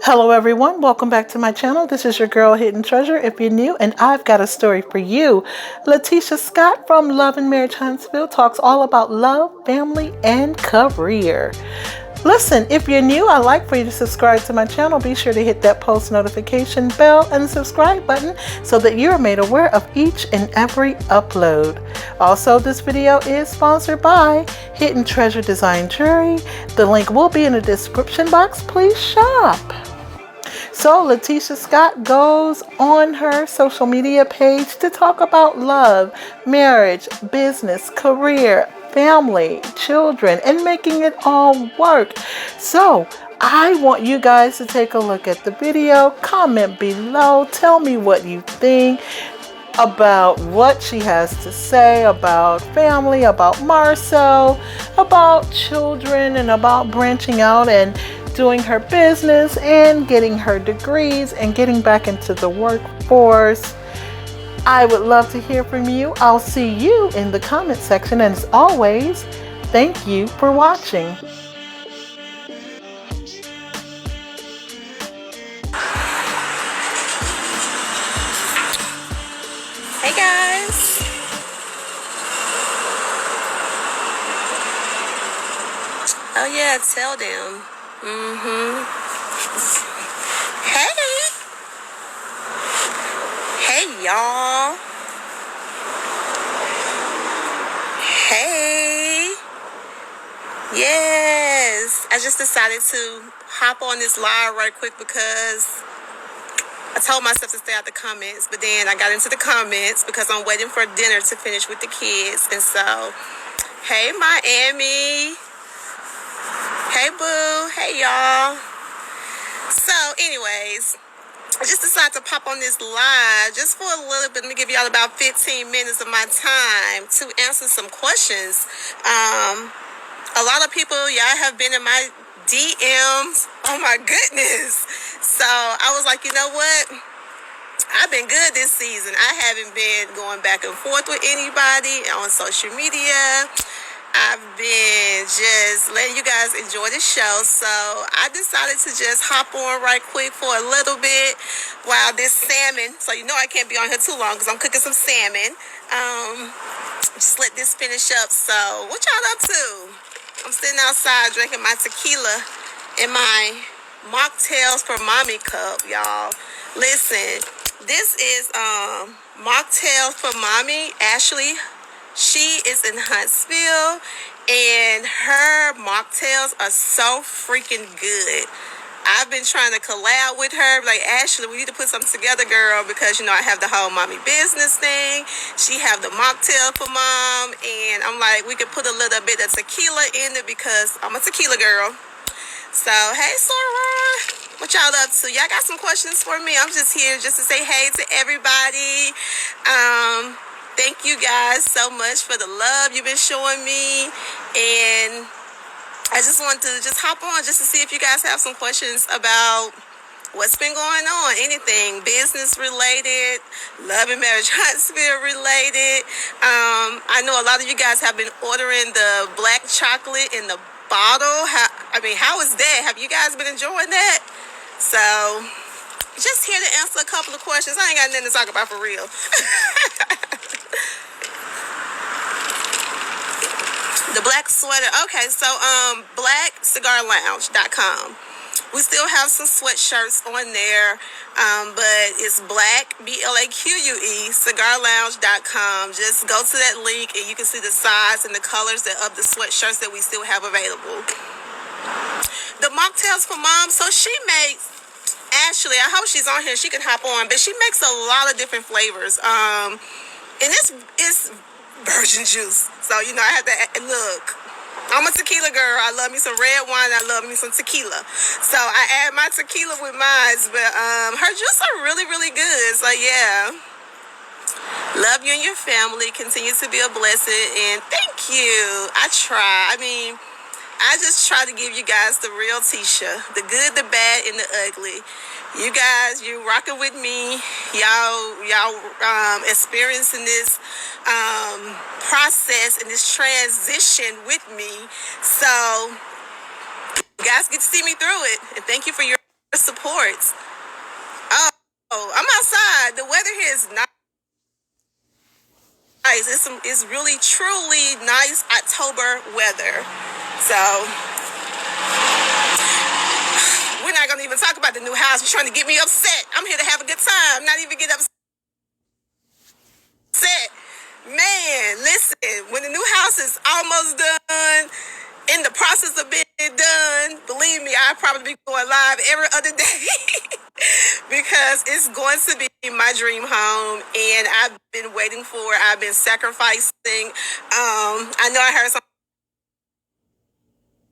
Hello everyone, welcome back to my channel. This is your girl Hidden Treasure if you're new, and I've got a story for you. Latisha Scott from Love and Marriage Huntsville talks all about love, family, and career. Listen, if you're new, I'd like for you to subscribe to my channel. Be sure to hit that post notification bell and subscribe button so that you're made aware of each and every upload. Also, this video is sponsored by Hidn Treasure Design Jewelry. The link will be in the description box. Please shop. So Latisha Scott goes on her social media page to talk about love, marriage, business, career, family, children, and making it all work. So I want you guys to take a look at the video, comment below, tell me what you think about what she has to say about family, about Marcel, about children, and about branching out and doing her business and getting her degrees and getting back into the workforce. I would love to hear from you. I'll see you in the comment section, and as always, thank you for watching. Hey guys. Oh yeah, tell them. Hey. Hey y'all. Hey. Yes. I just decided to hop on this live right quick because I told myself to stay out the comments, but then I got into the comments because I'm waiting for dinner to finish with the kids. And so, hey Miami. Hey boo. Hey y'all. So anyways, I just decided to pop on this live just for a little bit. Let me give y'all about 15 minutes of my time to answer some questions. A lot of people, y'all have been in my DMs. Oh my goodness. So I was like, you know what? I've been good this season. I haven't been going back and forth with anybody on social media. I've been just letting you guys enjoy the show. So I decided to just hop on right quick for a little bit while this salmon, so you know I can't be on here too long because I'm cooking some salmon. Just let this finish up. So what y'all up to? I'm sitting outside drinking my tequila in my mocktails for mommy cup, y'all. Listen, this is mocktails for mommy. Ashley, she is in Huntsville, and her mocktails are so freaking good. I've been trying to collab with her. Like, Ashley, we need to put something together, girl, because, you know, I have the whole mommy business thing. She have the mocktail for mom, and I'm like, we could put a little bit of tequila in it because I'm a tequila girl. So, hey, Sora, what y'all up to? Y'all got some questions for me? I'm just here just to say hey to everybody. Thank you guys so much for the love you've been showing me, and I just want to just hop on just to see if you guys have some questions about what's been going on, anything business related, love and marriage Huntsville related. I know a lot of you guys have been ordering the black chocolate in the bottle. How is that? Have you guys been enjoying that? So just here to answer a couple of questions. I ain't got nothing to talk about for real. The black sweater. Okay, so blackcigarlounge.com. We still have some sweatshirts on there, but it's black, BLAQUE, cigarlounge.com. Just go to that link and you can see the size and the colors of the sweatshirts that we still have available. The mocktails for mom. So she makes, Ashley, I hope she's on here. She can hop on, but she makes a lot of different flavors. And it's virgin juice. So, you know, I have to look. I'm a tequila girl. I love me some red wine. I love me some tequila. So I add my tequila with mine. But her juice are really, really good. So yeah. Love you and your family. Continue to be a blessing. And thank you. I try. I just try to give you guys the real Tisha. The good, the bad, and the ugly. You guys, you rocking with me. Y'all experiencing this process and this transition with me. So you guys get to see me through it. And thank you for your support. Oh, I'm outside. The weather here is nice. It's really, truly nice October weather. So we're not gonna even talk about the new house. You're trying to get me upset. I'm here to have a good time, not even get upset. Man, listen, when the new house is almost done, in the process of being done, believe me, I'll probably be going live every other day because it's going to be my dream home, and I've been waiting for it. I've been sacrificing. I know I heard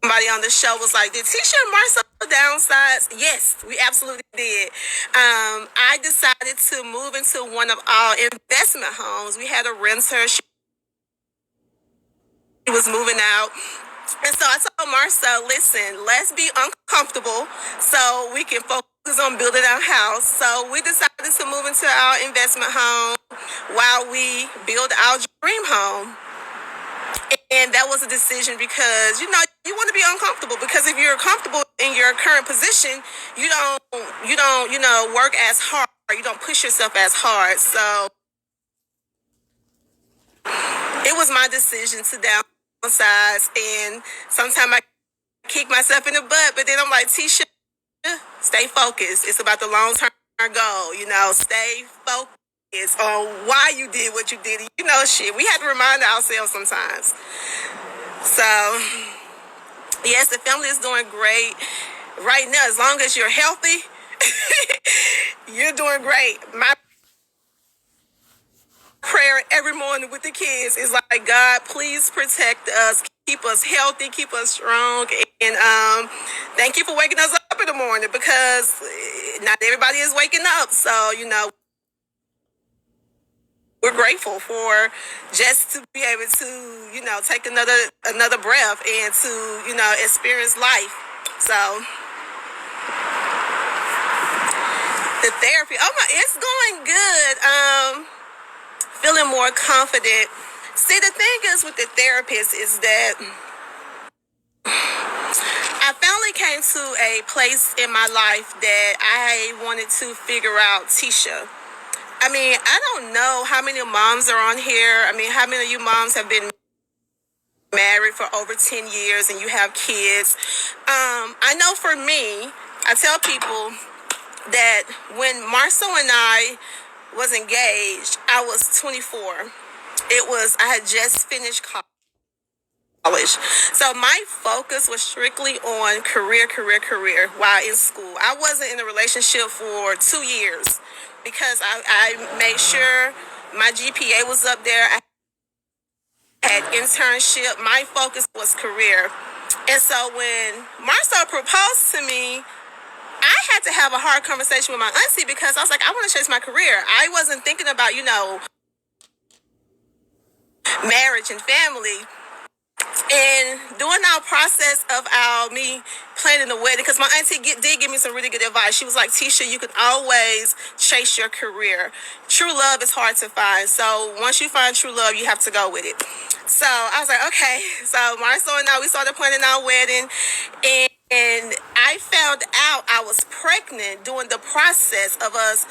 somebody on the show was like, did Tisha and Marcel downsize? Yes, we absolutely did. I decided to move into one of our investment homes. We had a renter. She was moving out. And so I told Marcel, listen, let's be uncomfortable so we can focus on building our house. So we decided to move into our investment home while we build our dream home. And that was a decision because, you want to be uncomfortable, because if you're comfortable in your current position, you don't, work as hard. You don't push yourself as hard. So it was my decision to downsize, and sometimes I kick myself in the butt, but then I'm like, Tisha, stay focused. It's about the long-term goal, stay focused on why you did what you did. Shit, we had to remind ourselves sometimes. So, yes, the family is doing great right now. As long as you're healthy, you're doing great. My prayer every morning with the kids is like, God, please protect us, keep us healthy, keep us strong, and thank you for waking us up in the morning, because not everybody is waking up. So, we're grateful for just to be able to, take another breath and to, experience life. So the therapy, it's going good. Feeling more confident. See, the thing is with the therapist is that I finally came to a place in my life that I wanted to figure out Tisha. I don't know how many moms are on here. How many of you moms have been married for over 10 years and you have kids? I know for me, I tell people that when Marcel and I was engaged, I was 24. I had just finished college. So my focus was strictly on career while in school. I wasn't in a relationship for 2 years because I made sure my GPA was up there. I had internship. My focus was career. And so when Marcel proposed to me, I had to have a hard conversation with my auntie, because I was like, I want to chase my career. I wasn't thinking about, marriage and family. And during our process of me planning the wedding, because my auntie did give me some really good advice. She was like, Tisha, you can always chase your career. True love is hard to find. So once you find true love, you have to go with it. So I was like, okay. So Marcel and I, we started planning our wedding. And I found out I was pregnant during the process of us,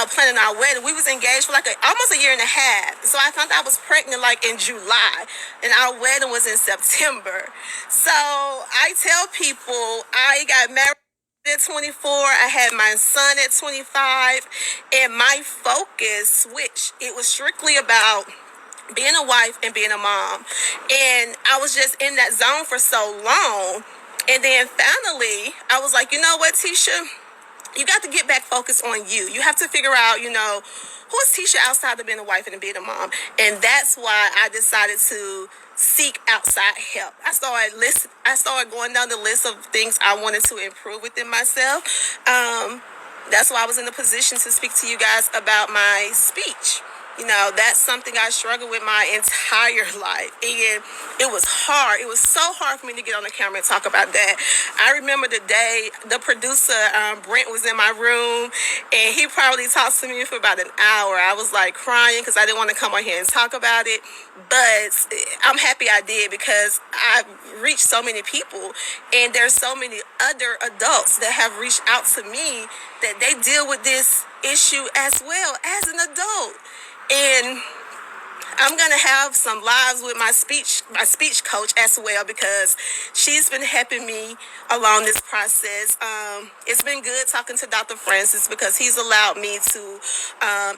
planning our wedding. We was engaged for almost a year and a half. So I found out I was pregnant in July, and our wedding was in September. So I tell people I got married at 24. I had my son at 25, and my focus switched. It was strictly about being a wife and being a mom. And I was just in that zone for so long. And then finally, I was like, you know what, Tisha? You got to get back focused on you. You have to figure out, who is Tisha outside of being a wife and being a mom? And that's why I decided to seek outside help. I started going down the list of things I wanted to improve within myself. That's why I was in the position to speak to you guys about my speech. That's something I struggled with my entire life. And it was hard. It was so hard for me to get on the camera and talk about that. I remember the day the producer, Brent, was in my room, and he probably talked to me for about an hour. I was like crying because I didn't want to come on here and talk about it. But I'm happy I did, because I've reached so many people, and there's so many other adults that have reached out to me that they deal with this issue as well as an adult. And I'm gonna have some lives with my speech coach as well, because she's been helping me along this process. It's been good talking to Dr. Francis, because he's allowed me to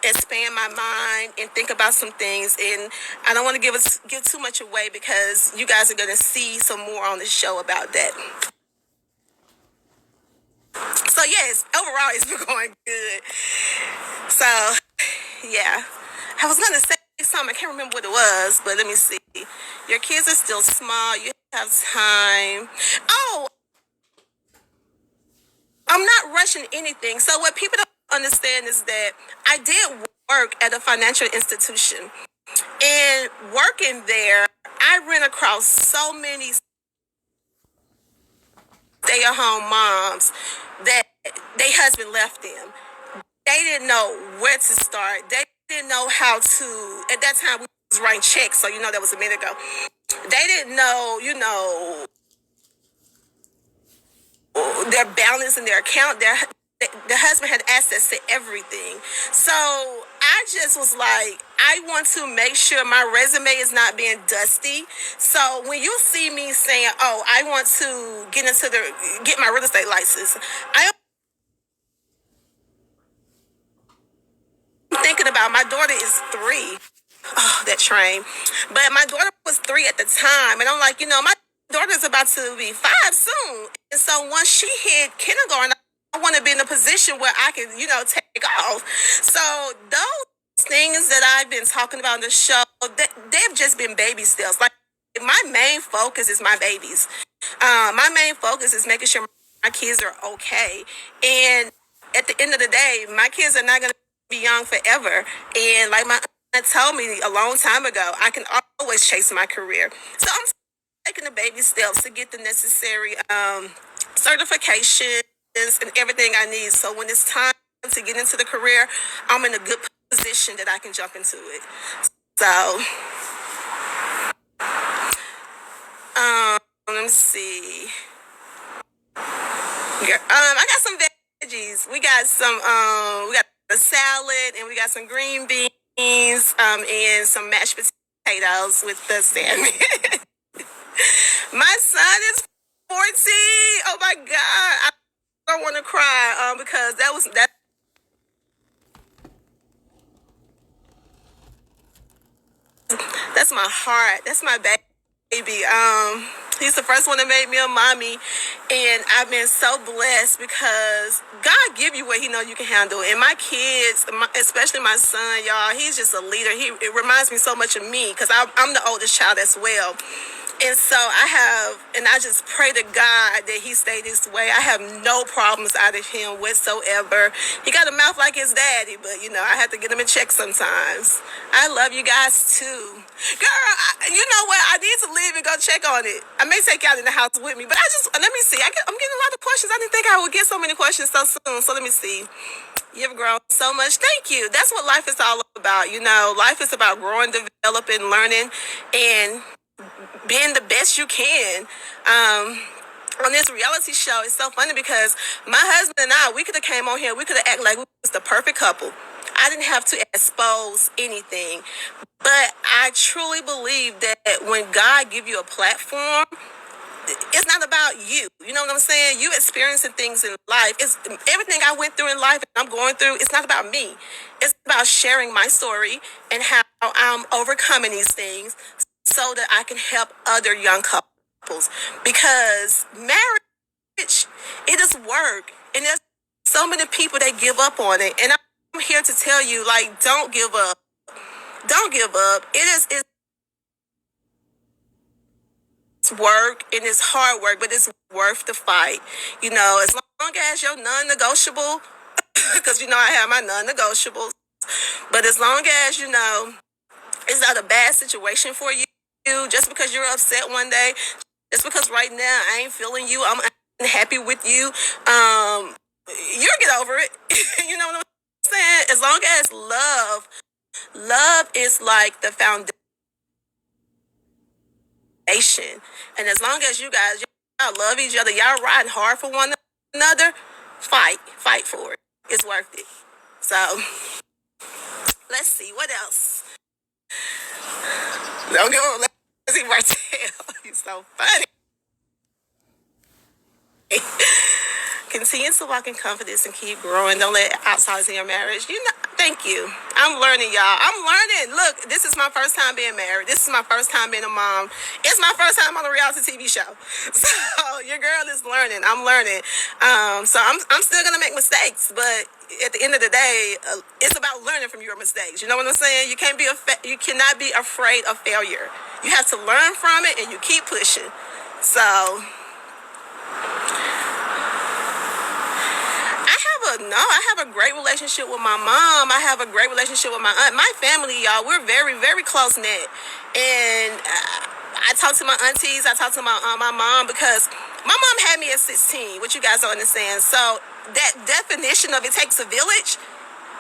expand my mind and think about some things. And I don't want to give too much away, because you guys are gonna see some more on the show about that. So yes, overall it's been going good. So yeah, I was gonna say something. I can't remember what it was, but let me see. Your kids are still small. You have time. Oh, I'm not rushing anything. So what people don't understand is that I did work at a financial institution, and working there, I ran across so many stay-at-home moms that their husband left them. They didn't know where to start. They didn't know how to. At that time, we was writing checks, so that was a minute ago. They didn't know, their balance in their account. The husband had access to everything. So I just was like, I want to make sure my resume is not being dusty. So when you see me saying, "Oh, I want to get my real estate license," I'm thinking about, my daughter is 3. Oh, that train. But my daughter was 3 at the time, and I'm like, my daughter's about to be 5 soon. And so once she hit kindergarten, I want to be in a position where I can, take off. So those things that I've been talking about on the show, they've just been baby steps. Like, my main focus is my babies. My main focus is making sure my kids are okay. And at the end of the day, my kids are not going to be young forever. And like my aunt told me a long time ago, I can always chase my career. So I'm taking the baby steps to get the necessary certifications and everything I need. So when it's time to get into the career, I'm in a good position that I can jump into it. So, let me see. I got some veggies. We got a salad, and we got some green beans, and some mashed potatoes with the salmon. My son is 14. Oh my God. I don't want to cry, because that's my heart. That's my baby. He's the first one that made me a mommy, and I've been so blessed, because God give you what He know you can handle. And my kids, especially my son, y'all, he's just a leader. It reminds me so much of me, because I'm the oldest child as well. And so I just pray to God that he stay this way. I have no problems out of him whatsoever. He got a mouth like his daddy, but I have to get him in check sometimes. I love you guys too. Girl, you know what? I need to leave and go check on it. I may take you out in the house with me, but let me see. I'm getting a lot of questions. I didn't think I would get so many questions so soon. So let me see. You've grown so much. Thank you. That's what life is all about. Life is about growing, developing, learning, and being the best you can. On this reality show, it's so funny, because my husband and I, we could have came on here, we could have acted like we was the perfect couple. I didn't have to expose anything. But I truly believe that when God give you a platform, it's not about you. You know what I'm saying? You experiencing things in life. It's everything I went through in life and I'm going through. It's not about me. It's about sharing my story and how I'm overcoming these things so that I can help other young couples. Because marriage, it is work. And there's so many people that give up on it. And I'm here to tell you, like, don't give up. Don't give up. It's work, and it's hard work, but it's worth the fight. As long as you're non-negotiable, because I have my non-negotiables. But as long as, it's not a bad situation for you, just because you're upset one day, just because right now I ain't feeling you, I'm unhappy with you, you'll get over it. You know what I'm saying? As long as love is like the foundation. And as long as you guys, y'all love each other, y'all riding hard for one another, fight for it. It's worth it. So, let's see, what else? Don't go, let's see, Martell. He's so funny. Continue to walk in confidence and keep growing. Don't let outsiders in your marriage. Thank you. I'm learning, y'all. I'm learning. Look, this is my first time being married. This is my first time being a mom. It's my first time on a reality TV show. So your girl is learning. I'm learning. So I'm still gonna make mistakes, but at the end of the day, it's about learning from your mistakes. You know what I'm saying? You cannot be afraid of failure. You have to learn from it, and you keep pushing. So. I have a great relationship with my mom. I have a great relationship with my aunt. My family, y'all, we're very, very close knit. And I talk to my aunties. I talk to my mom, because my mom had me at 16, which you guys don't understand. So that definition of it takes a village.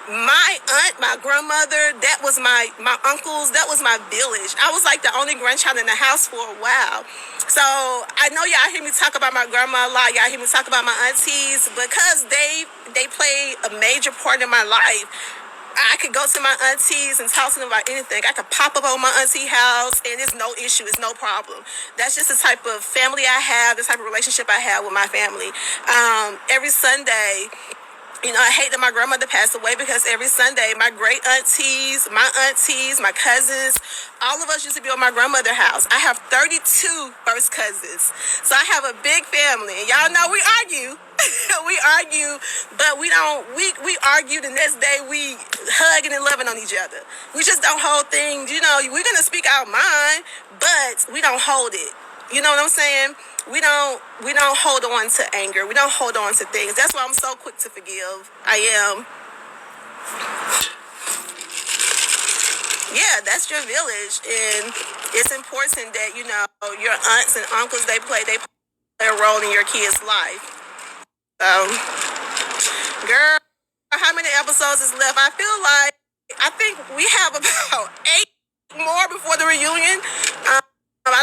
My aunt, my grandmother, that was my uncles, that was my village. I was like the only grandchild in the house for a while. So I know y'all hear me talk about my grandma a lot. Y'all hear me talk about my aunties, because they play a major part in my life. I could go to my aunties and talk to them about anything. I could pop up on my auntie house and it's no issue, it's no problem. That's just the type of family I have, the type of relationship I have with my family. Every Sunday, I hate that my grandmother passed away, because every Sunday, my great aunties, my cousins, all of us used to be at my grandmother's house. I have 32 first cousins. So I have a big family. And y'all know we argue. We argue, but we argue the next day, we hugging and loving on each other. We just don't hold things, we're going to speak our mind, but we don't hold it. You know what I'm saying? We don't hold on to anger. We don't hold on to things. That's why I'm so quick to forgive. I am. Yeah, that's your village, and it's important that your aunts and uncles they play a role in your kids' life. Girl, how many episodes is left? I think we have about 8 more before the reunion. I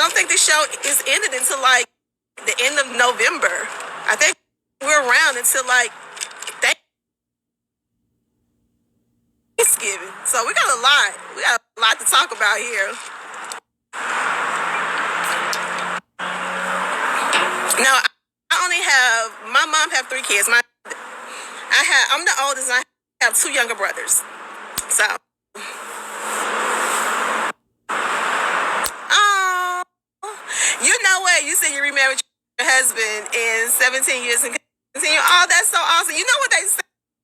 don't think the show is ended until the end of November. I think we're around until Thanksgiving. So we got a lot to talk about here. Now, my mom have 3 kids. I'm the oldest, and I have 2 younger brothers. So, you know what? You said you remarried your husband in 17 years and continue. Oh, that's so awesome. You know what they say?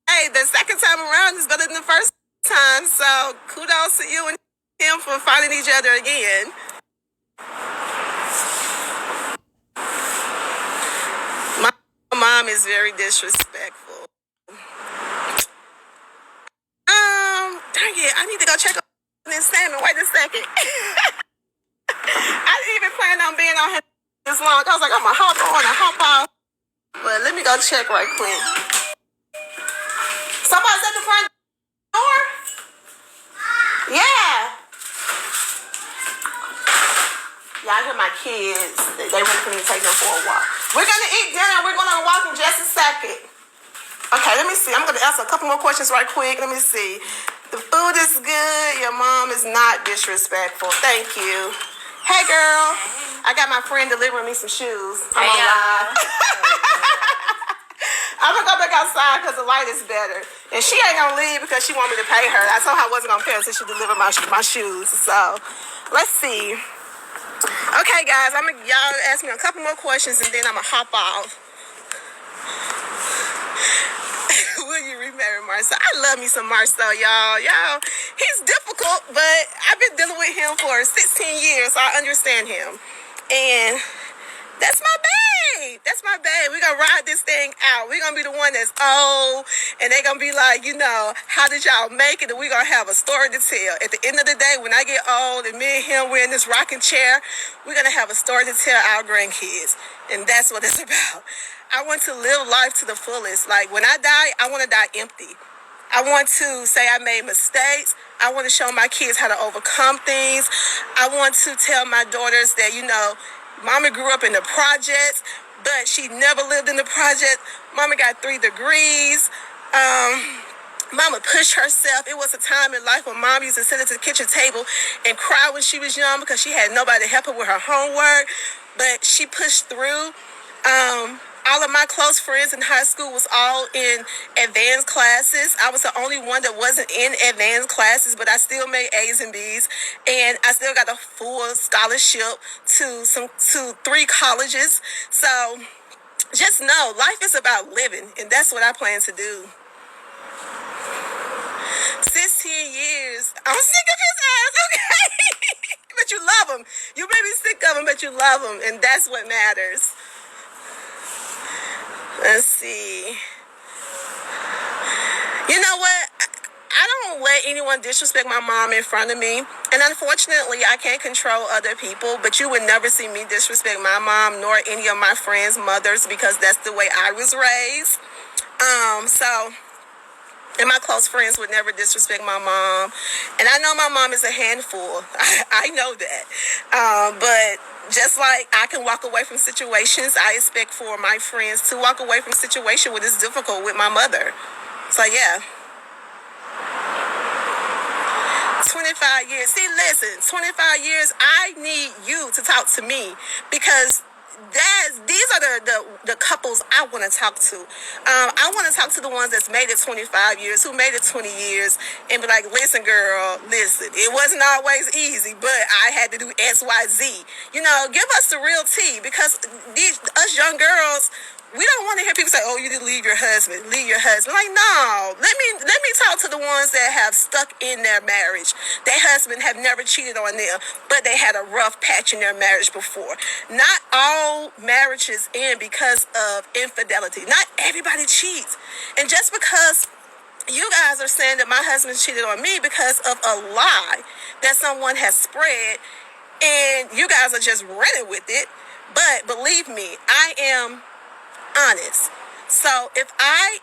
Hey, the second time around is better than the first time. So kudos to you and him for finding each other again. My mom is very disrespectful. Dang it, I need to go check on this salmon. Wait a second. I didn't even plan on being on here this long. I was like, I'm gonna hop on and hop off. But let me go check right quick. Somebody's at the front door? Yeah. Yeah, I hear my kids. They wait for me to take them for a walk. We're gonna eat dinner. We're gonna walk in just a second. Okay, let me see. I'm gonna answer a couple more questions right quick. Let me see. The food is good. Your mom is not disrespectful. Thank you. Hey, girl. Hey. I got my friend delivering me some shoes. I'm on live. I'm gonna go back outside because the light is better. And she ain't gonna leave because she want me to pay her. I told her I wasn't gonna pay her until she delivered my shoes. So, let's see. Okay, guys. Y'all ask me a couple more questions and then I'm gonna hop off. Will you remarry Marcel? I love me some Marcel, y'all. He's difficult, but I've been dealing with him for 16 years, so I understand him. And that's my babe. That's my babe. We're going to ride this thing out. We're going to be the one that's old, and they're going to be like, how did y'all make it? And we're going to have a story to tell. At the end of the day, when I get old and me and him, we're in this rocking chair, we're going to have a story to tell our grandkids. And that's what it's about. I want to live life to the fullest. Like, when I die, I want to die empty. I want to say I made mistakes. I want to show my kids how to overcome things. I want to tell my daughters that, Mama grew up in the projects, but she never lived in the project. Mama got 3 degrees. Mama pushed herself. It was a time in life when Mom used to sit at the kitchen table and cry when she was young because she had nobody to help her with her homework. But she pushed through. All of my close friends in high school was all in advanced classes. I was the only one that wasn't in advanced classes, but I still made A's and B's, and I still got a full scholarship to 3 colleges. So just know, life is about living, and that's what I plan to do. 16 years. I'm sick of his ass, okay? But you love him. You may be sick of him, but you love him, and that's what matters. Let's see. You know what? I don't let anyone disrespect my mom in front of me. And unfortunately, I can't control other people. But you would never see me disrespect my mom nor any of my friends' mothers because that's the way I was raised. And my close friends would never disrespect my mom. And I know my mom is a handful. I know that. But just like I can walk away from situations, I expect for my friends to walk away from situations when it's difficult with my mother. So, yeah. 25 years. See, listen, 25 years, I need you to talk to me because these are the couples I want to talk to. I want to talk to the ones that's made it 25 years, who made it 20 years, and be like, listen, girl, listen. It wasn't always easy, but I had to do X, Y, Z. Give us the real tea because us young girls, we don't want to hear people say, oh, you didn't leave your husband. Leave your husband. Like, no. Let me talk to the ones that have stuck in their marriage. Their husband have never cheated on them, but they had a rough patch in their marriage before. Not all marriages end because of infidelity. Not everybody cheats. And just because you guys are saying that my husband cheated on me because of a lie that someone has spread, and you guys are just running with it. But believe me, I am honest. So if I've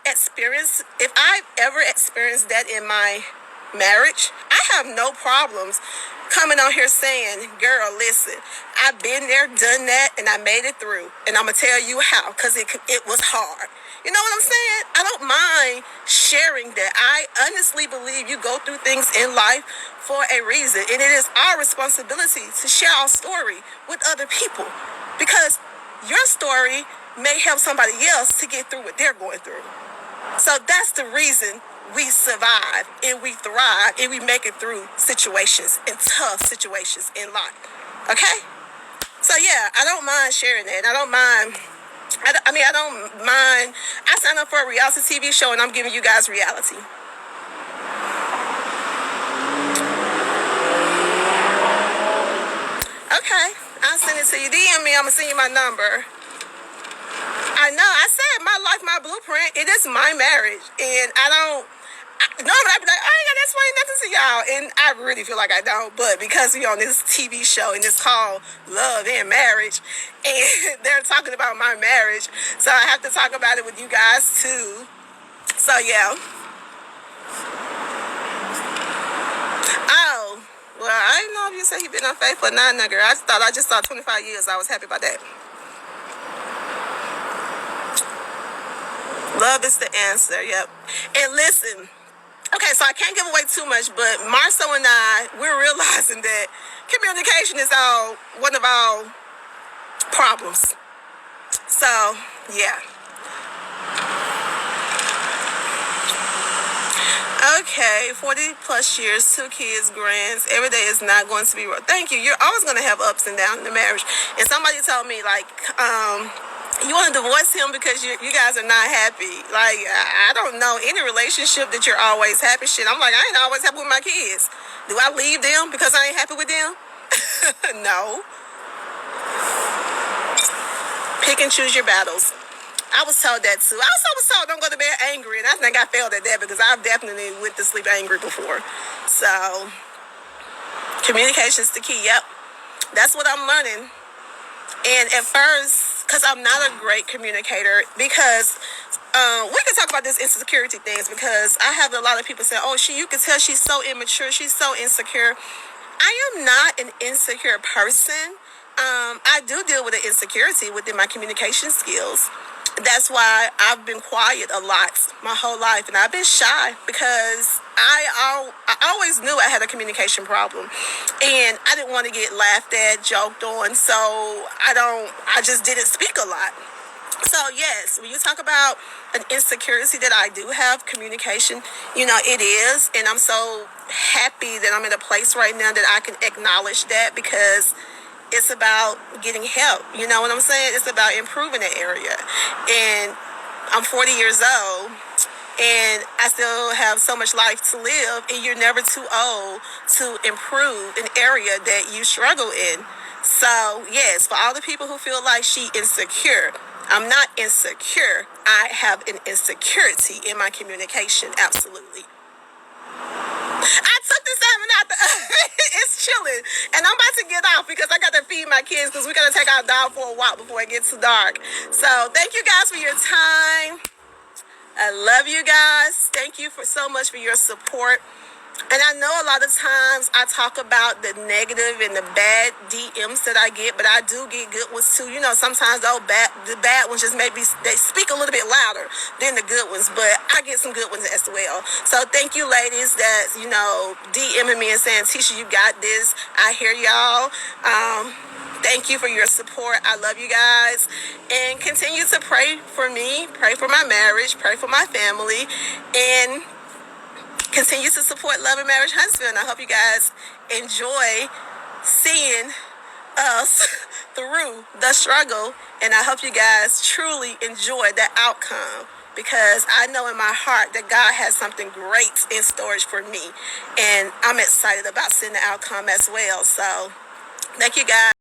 ever experienced that in my marriage, I have no problems coming on here saying, girl, listen, I've been there, done that, and I made it through. And I'm going to tell you how, because it was hard. You know what I'm saying? I don't mind sharing that. I honestly believe you go through things in life for a reason. And it is our responsibility to share our story with other people. Because your story may help somebody else to get through what they're going through. So that's the reason we survive and we thrive and we make it through situations and tough situations in life. Okay? So yeah, I don't mind sharing that. I don't mind. I signed up for a reality TV show and I'm giving you guys reality. Okay, I'll send it to you. DM me, I'm going to send you my number. I know, I said my life, my blueprint. It is my marriage. And normally I'd be like, I ain't got to explain nothing to y'all. And I really feel like I don't. But because we on this TV show and it's called Love and Marriage, and they're talking about my marriage, so I have to talk about it with you guys too. So yeah. Oh, well, I didn't know if you said he been unfaithful or not, girl. I just saw 25 years. I was happy about that. Love is the answer, yep. And listen, okay, so I can't give away too much, but Marceau and I, we're realizing that communication is one of our problems. So, yeah. Okay, 40 plus years, 2 kids, grands. Every day is not going to be rough. Thank you. You're always going to have ups and downs in the marriage. And somebody told me, like, you want to divorce him because you guys are not happy. Like, I don't know any relationship that you're always happy. Shit, I'm like, I ain't always happy with my kids. Do I leave them because I ain't happy with them? No. Pick and choose your battles. I was told that too. I also was told don't go to bed angry, and I think I failed at that because I've definitely went to sleep angry before. So, communication's the key. Yep, that's what I'm learning. And at first, because I'm not a great communicator, because we can talk about this insecurity things, because I have a lot of people say, "Oh, you can tell she's so immature, she's so insecure." I am not an insecure person. I do deal with an insecurity within my communication skills. That's why I've been quiet a lot my whole life, and I've been shy because I always knew I had a communication problem, and I didn't want to get laughed at, joked on, so I just didn't speak a lot. So yes, when you talk about an insecurity that I do have, communication, it is, and I'm so happy that I'm in a place right now that I can acknowledge that, because it's about getting help. You know what I'm saying? It's about improving that area. And I'm 40 years old, and I still have so much life to live, and you're never too old to improve an area that you struggle in. So, yes, for all the people who feel like she insecure, I'm not insecure. I have an insecurity in my communication, absolutely. I took this salmon out it's chilling. And I'm about to get off because I got to feed my kids, because we got to take our dog for a walk before it gets too dark. So thank you guys for your time. I love you guys. Thank you so much for your support. And I know a lot of times I talk about the negative and the bad DMs that I get, but I do get good ones too. Sometimes the bad ones just maybe they speak a little bit louder than the good ones, but I get some good ones as well. So thank you, ladies, that DMing me and saying, "Tisha, you got this." I hear y'all. Thank you for your support. I love you guys, and continue to pray for me, pray for my marriage, pray for my family, and continue to support Love and Marriage Huntsville. And I hope you guys enjoy seeing us through the struggle. And I hope you guys truly enjoy the outcome, because I know in my heart that God has something great in storage for me. And I'm excited about seeing the outcome as well. So thank you guys.